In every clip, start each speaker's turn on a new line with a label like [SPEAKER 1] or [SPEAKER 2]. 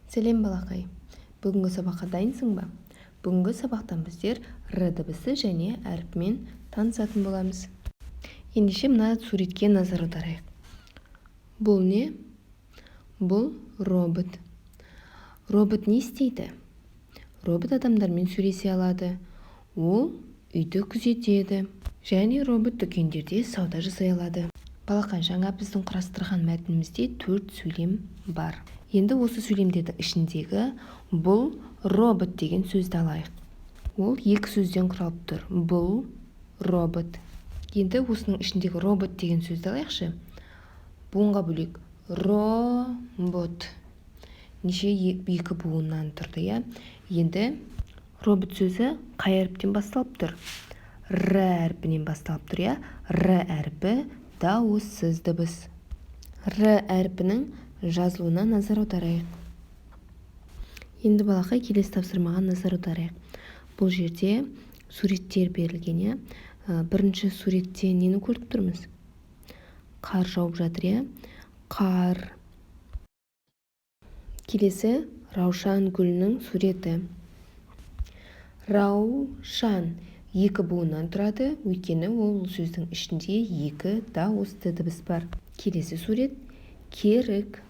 [SPEAKER 1] Сәлем балақай, бүгінгі сабаққа дайынсың ба? Бүгінгі сабақтан біздер р дыбысы және әріпімен танысатын боламыз. Ендеше мына суретке назар аударайық. Бұл не? Бұл робот. Робот не істейді? Робот адамдармен сөйлесе алады. Ол үйді күзетеді. Және робот дүкендерде сауда жасай алады. Балақай, жаңа біздің құрастырған мәтінімізде 4 сөйлем бар. Енді осы сөйлемдердің ішіндегі бұл робот деген сөзді алайық. Ол 2 сөзден құралып тұр. Бұл робот. Енді осының ішіндегі робот деген сөзді алайықшы. Буынға бөлек робот. Неше 2 буыннан тұрды, я? Енді робот сөзі қай әріптен басталып тұр? Р әріпінен басталып тұр, я? Р әріпі дауыссыз дыбыс. Р әріпінің жазылуына назар аударайық. Енді балақай, келесі тапсырмаға назар аударайық. Бұл жерде суреттер берілген. Бірінші суретте нені көріп тұрмыз? Қар жауып жатыр, қар. Келесі раушан гүлінің суреті. Раушан 2 буыннан тұрады, өйткені ол сөздің ішінде 2 дауысты дыбыс бар. Келесі сурет керік.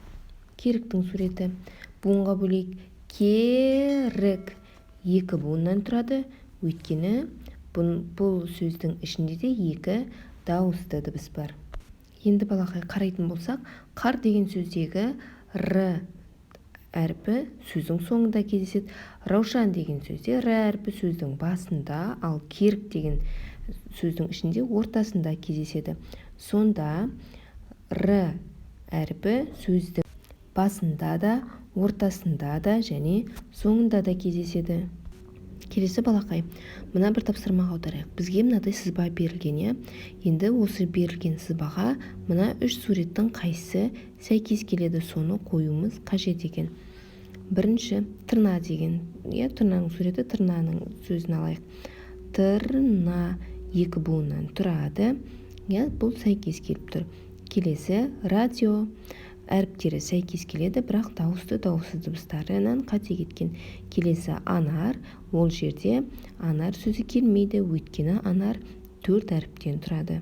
[SPEAKER 1] Керіктің суреті. Буынға бөлек керік 2 буыннан тұрады, өйткені бұл сөздің ішінде де 2 дауысты дыбыс бар. Енді балақай қарайтын болсақ, қар деген сөздегі р әріпі сөздің соңында кездеседі. Раушан деген сөзде р әріпі сөздің басында, ал керік деген сөздің ішінде ортасында кездеседі. Сонда р әріпі сөздің басында да, ортасында да және соңында да кездеседі. Келесі балақай, мына бір тапсырмаға аударайық. Бізге мынадай сызба берілген. Енді осы берілген сызбаға мына 3 суреттің қайсысы сәйкес келеді, соны қоюымыз қажет екен. Бірінші тырна деген, тырнаның суреті, тырнаның сөзін алайық. Тырна 2 буыннан тұрады, бұл сәйкес келіп тұр. Келесі радио. Әріптері сәйкес келеді, бірақ дауыссыз дыбыстарынан қате кеткен. Келесі анар. Ол жерде анар сөзі келмейді, өйткені анар 4 әріптен тұрады.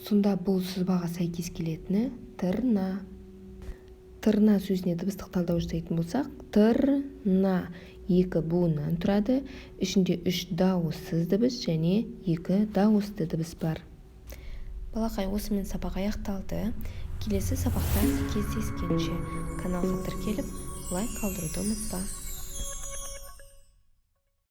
[SPEAKER 1] Сонда бұл сызбаға сәйкес келетіні тырна. Тырна сөзіне дыбыстық талдау жасайтын болсақ, тырна 2 буыннан тұрады, ішінде 3 дауыссыз дыбыс және 2 дауысты дыбыс бар. Балақай, осымен сабақ аяқталды. Келесі сабақта кездескенше каналға тіркеліп, лайк қалдыруды ұмытпа.